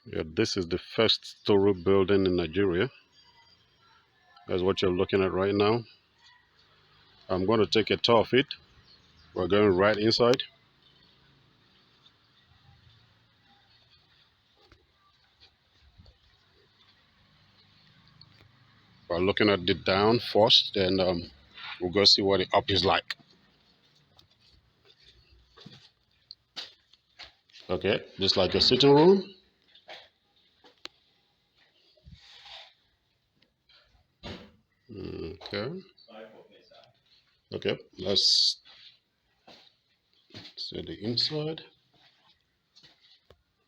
Yeah, this is the first story building in Nigeria. That's what you're looking at right now. I'm going to take a tour of it. We're going right inside. We're looking at the down first, then we'll go see what the up is like. Okay, just like a sitting room. Okay, okay, let's see the inside.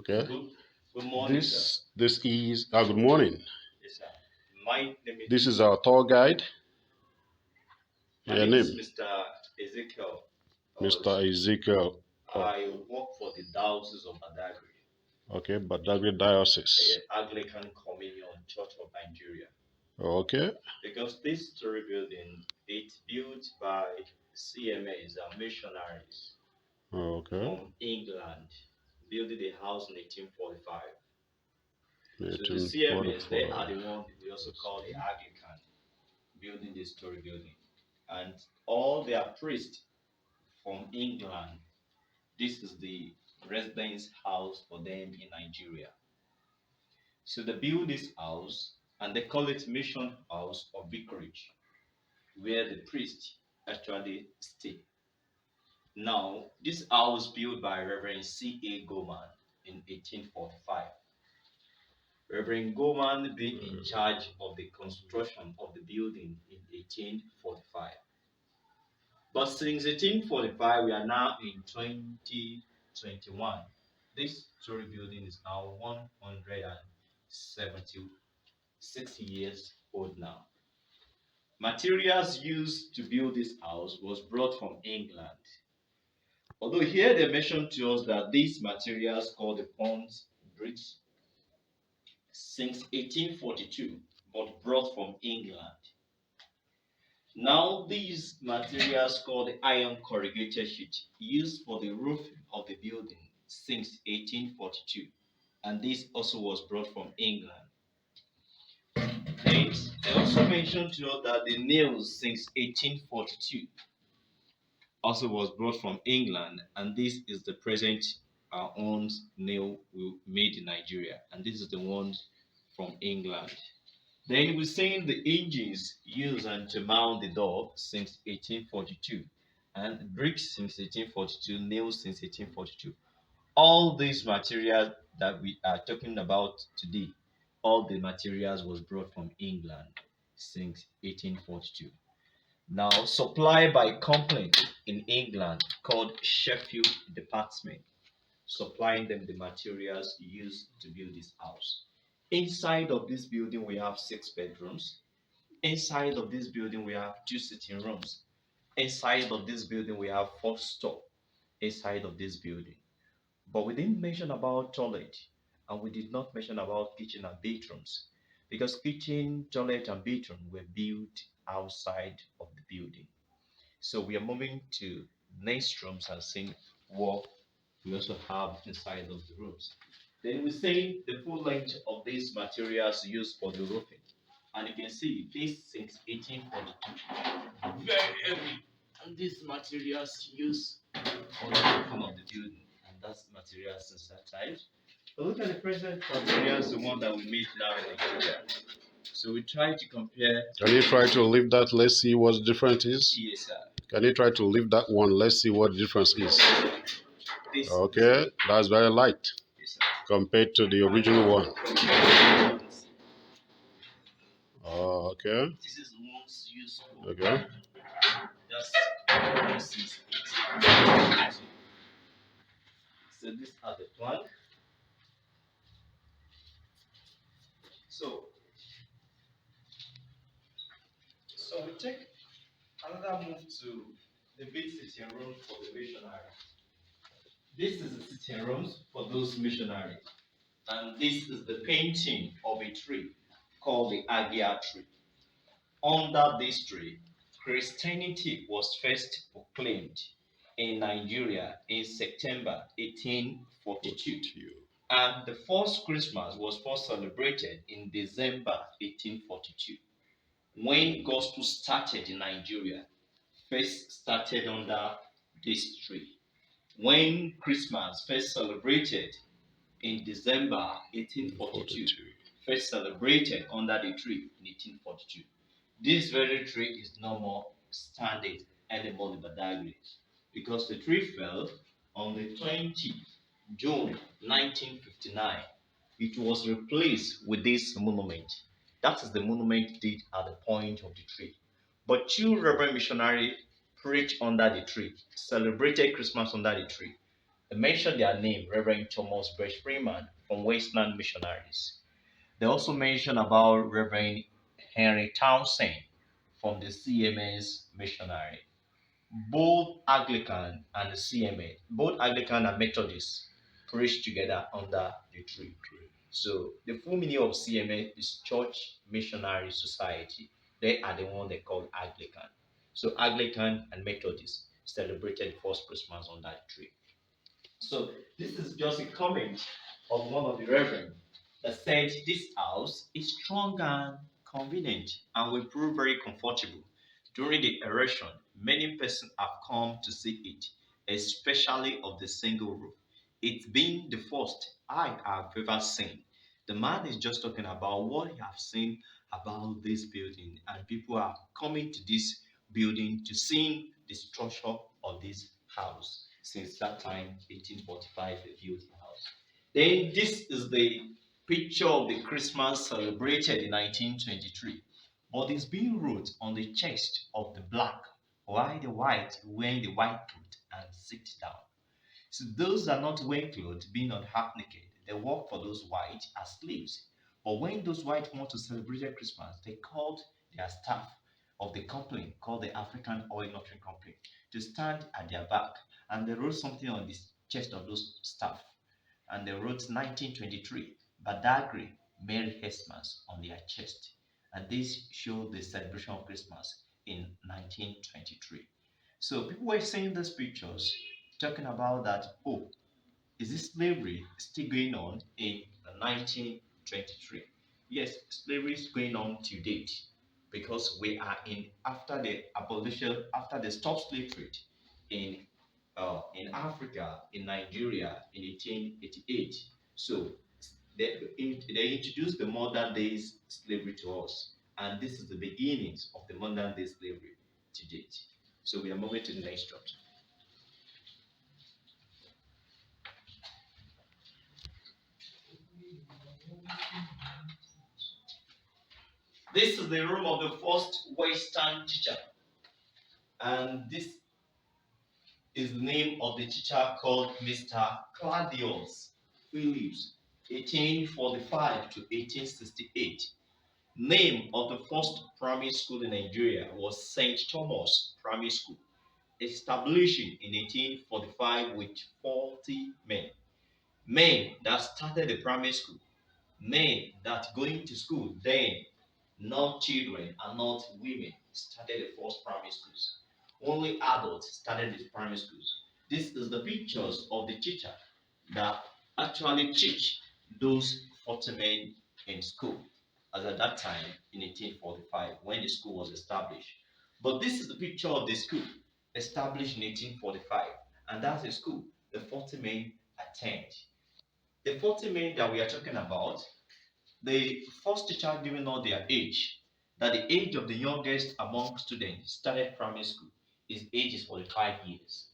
Okay, Good morning, sir. this is good morning. Yes, sir. My name This is is our tour guide. my Your name is name, Mr. Ezekiel. Mr. Ezekiel. Oh, I work for the Diocese of Badagry, okay, Badagry Diocese. a Anglican Communion Church of Nigeria. Okay, Because this story building it's built by CMAs and missionaries okay, from England, building the house in 1845. So the CMAs they 1844. are the one we also call the Anglican building this story building, and all their priests from England. This is the residence house for them in Nigeria. So they build this house and they call it Mission House of Vicarage, where the priest actually stay. Now, this house built by Reverend C.A. Goman in 1845. Reverend Goman being in charge of the construction of the building in 1845. But since 1845, we are now in 2021. This story building is now 176 years old now. Materials used to build this house was brought from England. Although here they mention to us that these materials called the Pond bricks since 1842, but brought from England. Now, these materials called the iron corrugated sheet used for the roof of the building since 1842, and this also was brought from England. They also mentioned to us that the nails since 1842 also was brought from England, and this is the present our own nail we made in Nigeria, and this is the ones from England. Then we're seeing the engines used and to mount the door since 1842, and bricks since 1842, nails since 1842. All these materials that we are talking about today, all the materials was brought from England since 1842. Now supplied by a company in England called Sheffield Department, supplying them the materials used to build this house. Inside of this building, we have 6 bedrooms. Inside of this building, we have 2 sitting rooms. Inside of this building, we have 4 store inside of this building. But we didn't mention about toilet, and we did not mention about kitchen and bathrooms, because kitchen, toilet, and bathroom were built outside of the building. So we are moving to next rooms and seeing what we also have inside of the rooms. Then we see the full length of these materials used for the roofing. And you can see this since 1842. Very heavy. And these materials used for the roofing of the building. And that's materials since that time. But look at the present materials, the one that we made now in Nigeria. So we try to compare. Can you try to lift that? Let's see what the difference is. Yes, sir. Can you try to lift that one? Let's see what the difference is. This, Okay, that's very light yes, sir. compared to the original one. This Okay, is the ones used for okay. just uses it. So these are the plank. So we take another move to the big sitting room for the missionary. This is the sitting rooms for those missionaries. And this is the painting of a tree called the Agia tree. Under this tree, Christianity was first proclaimed in Nigeria in September 1842. And the first Christmas was first celebrated in December 1842 when gospel started in Nigeria. First started under this tree. When Christmas first celebrated in December 1842, 42. first celebrated under the tree in 1842. This very tree is no more standing anymore in Badagry because the tree fell on the 20th June 1959. It was replaced with this monument. That is the monument did at the point of the tree. But two Reverend missionaries preached under the tree, celebrated Christmas under the tree. They mentioned their name, Reverend Thomas Birch Freeman from Westland Missionaries. They also mention about Reverend Henry Townsend from the CMS missionary. Both Anglican and the CMA, both Anglican and Methodist preach together under the tree. So the full meaning of CMA is Church Missionary Society. They are the one they call Anglican. So Anglican and Methodist celebrated the first Christmas on that tree. So this is just a comment of one of the reverend that said this house is strong and convenient and will prove very comfortable. During the erection, many persons have come to see it, especially of the single roof. It's been the first I have ever seen. The man is just talking about what he has seen about this building, and people are coming to this building to see the structure of this house. Since that time, 1845, they built the house. Then this is the picture of the Christmas celebrated in 1923. But it's being wrote on the chest of the black, while the white wearing the white coat and sit down. So those are not wearing clothes, being on half naked. They work for those white as slaves. But when those white want to celebrate Christmas, they called their staff of the company, called the African Oil Nurturing Company, to stand at their back. And they wrote something on the chest of those staff. And they wrote 1923, Badagry, Merry Christmas on their chest. And this showed the celebration of Christmas in 1923. So people were seeing these pictures talking about that, oh, is this slavery still going on in 1923? Yes, slavery is going on to date because we are in after the abolition, after the stop slave trade in in Africa, in Nigeria in 1888. So they introduced the modern days slavery to us, and this is the beginnings of the modern day slavery to date. So we are moving to the next chapter. This is the room of the first Western teacher, and this is the name of the teacher called Mr. Claudius Phillips, 1845 to 1868. Name of the first primary school in Nigeria was St. Thomas Primary School, establishing in 1845 with 40 men. Men that started the primary school, men that going to school then, not children and not women, started the first primary schools. Only adults started the primary schools. This is the pictures of the teacher that actually teach those 40 men in school, as at that time in 1845 when the school was established. But this is the picture of the school established in 1845, and that's the school the 40 men attend. The 40 men that we are talking about, the first teacher giving out their age, that the age of the youngest among students started primary school, his age is 45 years.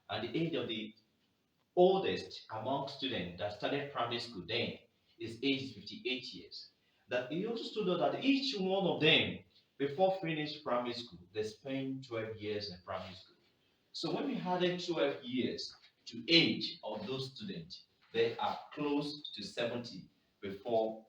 And the age of the oldest among students that started primary school then, his age is 58 years. That he also stood out that each one of them, before finish primary school, they spent 12 years in primary school. So when we added 12 years to age of those students, they are close to 70 before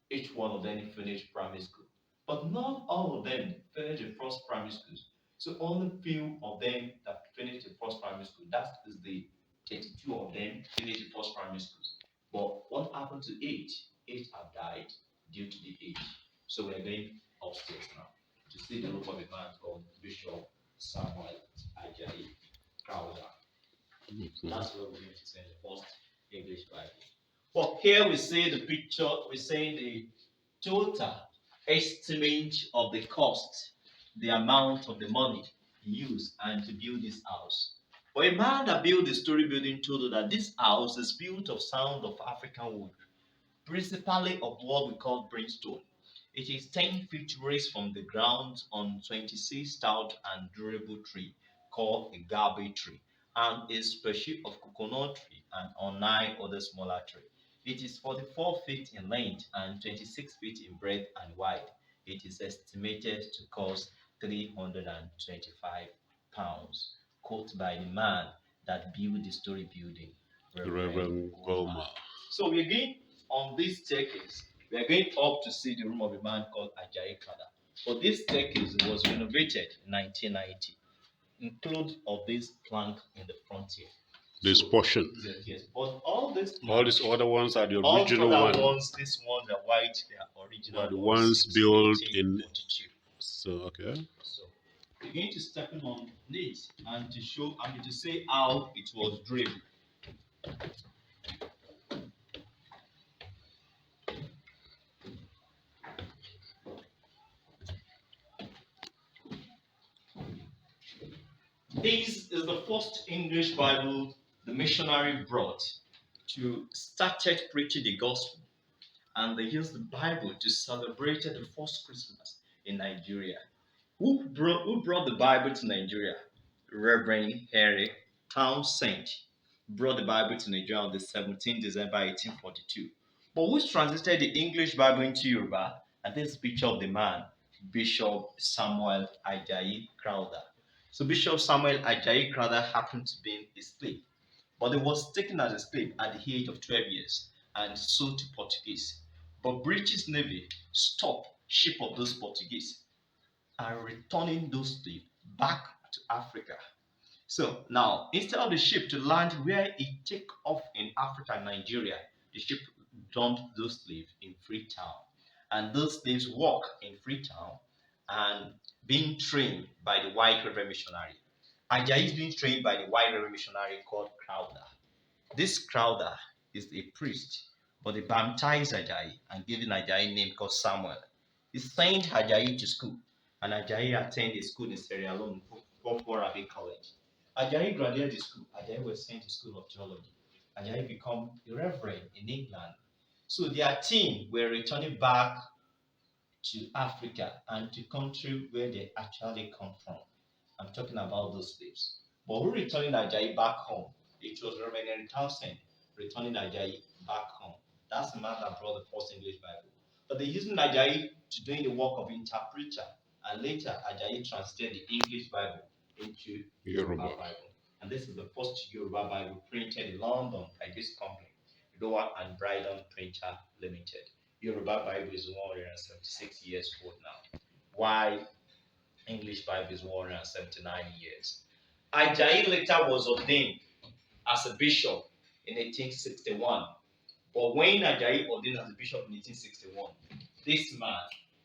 each one of them finished primary school. But not all of them finished the first primary school. So only few of them that finished the first primary school. That is the 32 of them finished the first primary school. But what happened to eight? Eight have died due to the age. So we're going upstairs now to see the roof of a man called Bishop Samuel Ajayi Crowder. Mhm. That's where we're going to send the first English Bible. But here we see the picture, we see the total estimate of the cost, the amount of the money used and to build this house. But a man that built the story building told us that this house is built of sound of African wood, principally of what we call brimstone. It is 10 feet raised from the ground on 26 stout and durable tree called a garbe tree and a species of coconut tree and on 9 other smaller trees. It is 44 feet in length and 26 feet in breadth and wide. It is estimated to cost 325 pounds. Quote by the man that built the story building, Reverend Reverend Goldman. Goma. So we're going on this staircase. We are going up to see the room of a man called Ajayi Kada. But this staircase was renovated in 1990. Include of this plank in the front here. This So portion. yes, but all these All these planks, other ones are the all original other one. ones, this one, the white, they are Were the original ones ones since built in. 1842. So okay. So we're going to step in on this and to show, I mean to say how it was drilled. This is the first English Bible the missionary brought to started preaching the gospel, and they used the Bible to celebrate the first Christmas in Nigeria. Who brought the Bible to Nigeria? Reverend Harry Townsend brought the Bible to Nigeria on the 17th December 1842. But who translated the English Bible into Yoruba? And this picture of the man, Bishop Samuel Ajayi Crowther. So Bishop Samuel Ajayi Crowther happened to be a slave, but he was taken as a slave at the age of 12 years and sold to Portuguese. But British Navy stopped ship of those Portuguese and returning those slaves back to Africa. So now, instead of the ship to land where it take off in Africa and Nigeria, the ship dumped those slaves in Freetown. And those slaves work in Freetown and being trained by the white reverend missionary. Ajayi is being trained by the white reverend missionary called Crowther. This Crowther is a priest, but they baptized Ajayi and gave Ajayi a name called Samuel. He sent Ajayi to school, and Ajayi attended a school in Sierra Leone, Popo Arabic College. Ajayi graduated the school. Ajayi was sent to School of Theology. Ajayi became a reverend in England. So their team were returning back to Africa and to country where they actually come from. I'm talking about those slaves. But who returning Ajayi back home? It was Reverend Henry Townsend returning Ajayi back home. That's the man that brought the first English Bible. But they using Ajayi to doing the work of interpreter, and later Ajayi translated the English Bible into Yoruba Yoruba. Bible. And this is the first Yoruba Bible printed in London by this company, Lower and Brydon Printer Limited. Yoruba Bible is 176 years old now. Why English Bible is 179 years. Ajayi later was ordained as a bishop in 1861. But when Ajayi ordained as a bishop in 1861, this man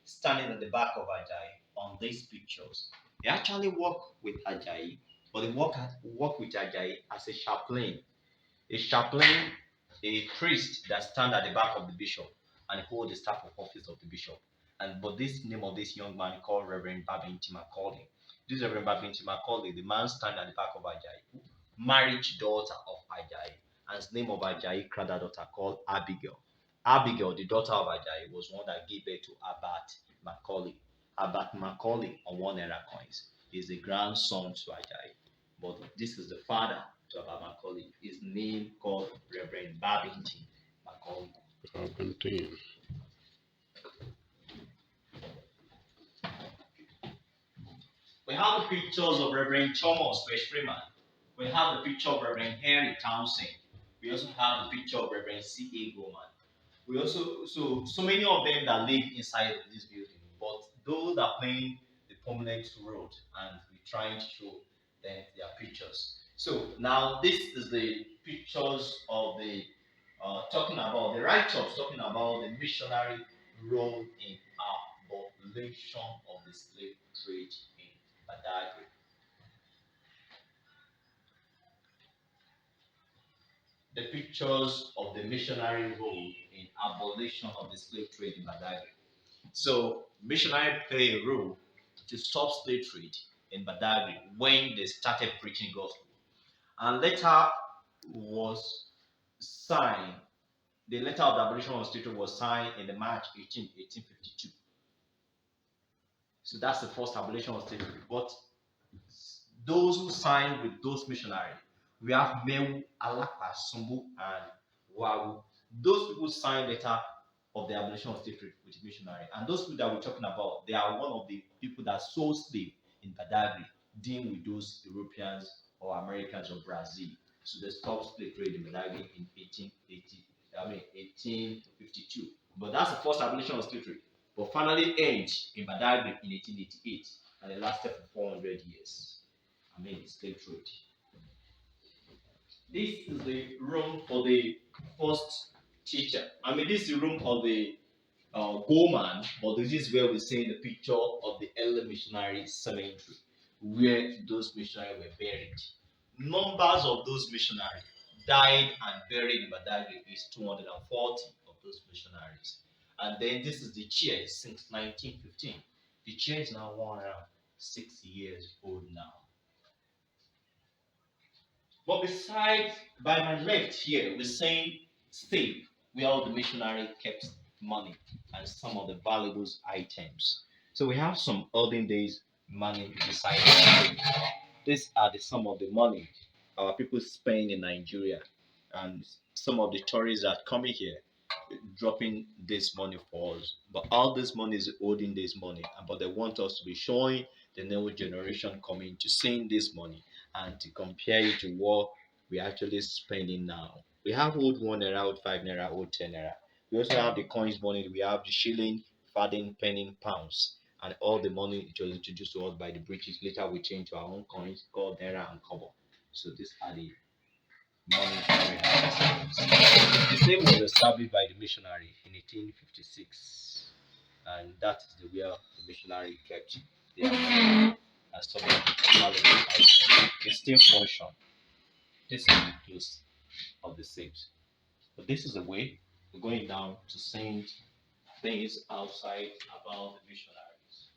standing at the back of Ajayi on these pictures, he actually worked with Ajayi, but he worked with Ajayi as a chaplain. A chaplain, a priest that stand at the back of the bishop and hold the staff of office of the bishop. And but this name of this young man called Reverend Babington Macaulay. This Reverend Babington Macaulay, the man stand at the back of Ajayi, married daughter of Ajayi, and his name of Ajayi Crowther daughter called Abigail. Abigail, the daughter of Ajayi, was one that gave birth to Abat Macaulay. Abat Macaulay on 1 naira coins is the grandson to Ajayi. But this is the father to Abat Macaulay. His name called Reverend Babington Macaulay. Argentine. We have the pictures of Reverend Thomas West Freeman. We have the picture of Reverend Henry Townsend. We also have the picture of Reverend C.A. Goman. We also so many of them that live inside of this building, but those that playing the prominent role, and we trying to show them their pictures. So now this is the pictures of the talking about the write-ups, talking about the missionary role in abolition of the slave trade in Badagry. the pictures of the missionary role in abolition of the slave trade in Badagry. So missionary played a role to stop slave trade in Badagry when they started preaching gospel. And later was signed, the letter of the abolition of slave trade was signed in the March 1852. So that's the first abolition of slave trade. But those who signed with those missionaries, we have Meu, Alapa, Sumbu, and Wawu. Those people signed letter of the abolition of slave trade with the missionary. And those people that we're talking about, they are one of the people that sold slave in Badagry, dealing with those Europeans or Americans or Brazil. So they stopped slave trade in Badagry in 1852. But that's the first abolition of slave trade. But finally ended in Badagry in 1888, and it lasted for 400 years. Slave trade. This is the room for the first teacher. This is the room for the Goman, but this is where we see the picture of the early missionary cemetery, where those missionaries were buried. Numbers of those missionaries died and buried in Badagry is 240 of those missionaries. And then this is the chair since 1915. The chair is now 106 years old now. But besides, by my left here, we're saying safe, where all the missionary kept money and some of the valuable items. So we have some olden days money beside us. These are some of the money our people spend in Nigeria, and some of the tourists that coming here dropping this money for us. But all this money is olden days money, but they want us to be showing the new generation coming to seeing this money and to compare it to what we're actually spending now. We have old 1 naira, old 5 naira, old 10 naira. We also have the coins money. We have the shilling, farthing, penny, pounds, and all the money it was introduced to us by the British. Later we changed to our own coins called naira and kobo. So these are the money that we have. The same was established by the missionary in 1856, and that is the where the missionary kept their money and some of the valuable items. It still function. This is the close of the safes. But this is the way we're going down to send things outside about the missionaries.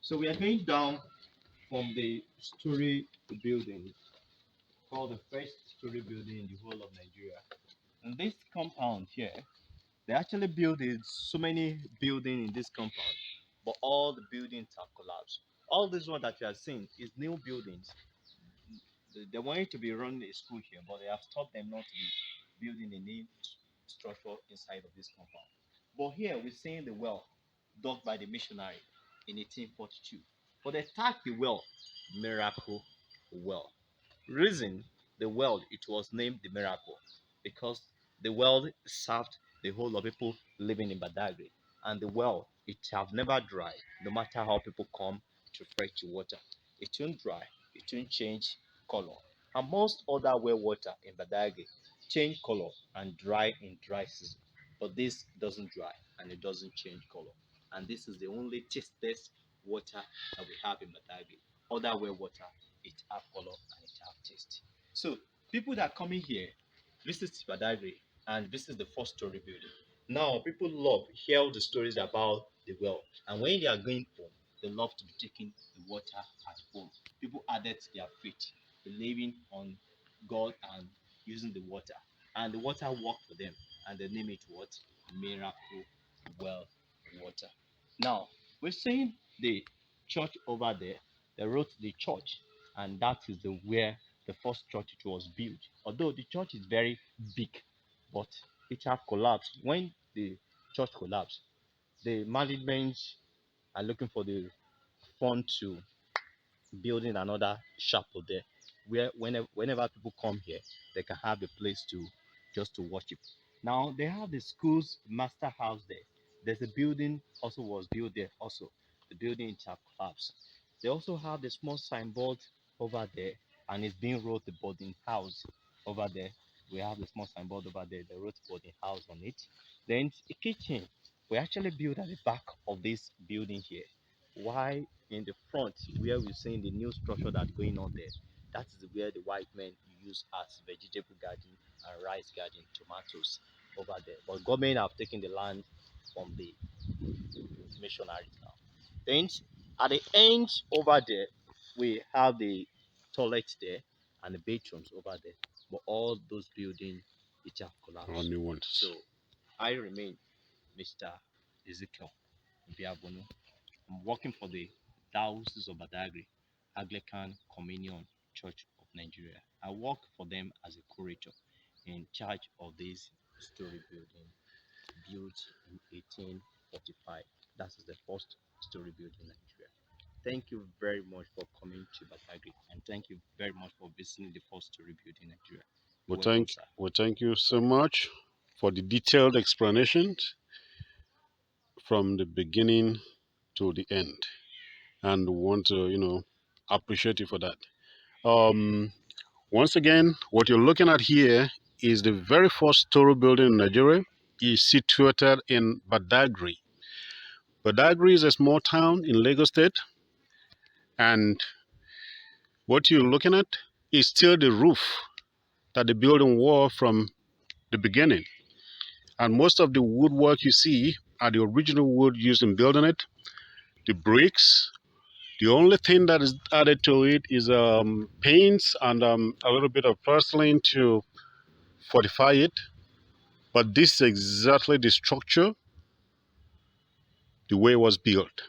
So we are going down from the story building called the first story building in the whole of Nigeria. And this compound here, they actually built so many buildings in this compound, but all the buildings have collapsed. All this one that you are seeing is new buildings. They wanted to be running a school here, but they have stopped them not to be building a new structure inside of this compound. But here we're seeing the well dug by the missionary in 1842. But they tagged the well Miracle Well. Reason the well it was named the Miracle because the well served the whole of people living in Badagry, and the well it have never dry no matter how people come to fetch water. It won't dry, it won't change color. And most other well water in Badagry change color and dry in dry season. But this doesn't dry and it doesn't change color. And this is the only tasteless water that we have in Badagry. Other well water, it have color and it have taste. So people that come in here visit Badagry and visit the first story building. Now people love hear the stories about the well, and when they are going home, they love to be taking the water at home. People added their faith, believing on God and using the water, and the water worked for them, and they name it what? Miracle Well Water. Now we're seeing the church over there. They wrote the church, and that is the where the first church it was built. Although the church is very big, but it have collapsed. When the church collapsed, the management are looking for the fund to building another chapel there, where whenever people come here, they can have a place to just to worship. Now they have the school's master house there. There's a building also was built there also. The building it have collapsed. They also have the small signboard over there, and it's being wrote the boarding house over there. We have the small signboard over there. They wrote boarding house on it. Then a kitchen. We actually built at the back of this building here. Why in the front, where we're seeing the new structure that's going on there, that is where the white men use as vegetable garden and rice garden, tomatoes over there. But government have taken the land from the missionaries now. Then at the end over there, we have the toilet there and the bedrooms over there. But all those buildings, it have All collapsed. new ones. So I remain Mr. Ezekiel Biabonu. I'm working for the Diocese of Badagry, Anglican Communion Church of Nigeria. I work for them as a curator in charge of this story building built in 1845. That is the first story building in Nigeria. Thank you very much for coming to Badagry, and thank you very much for visiting the first story building in Nigeria. You're welcome, sir. We thank you so much for the detailed explanations from the beginning to the end, and want to appreciate you for that. Um, Once again, what you're looking at here is the very first story building in Nigeria. Is situated in Badagry. Badagry is a small town in Lagos State, and what you're looking at is still the roof that the building wore from the beginning. And most of the woodwork you see are the original wood used in building it, the bricks. The only thing that is added to it is paints and a little bit of porcelain to fortify it. But this is exactly the structure, the way it was built.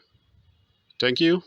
Thank you.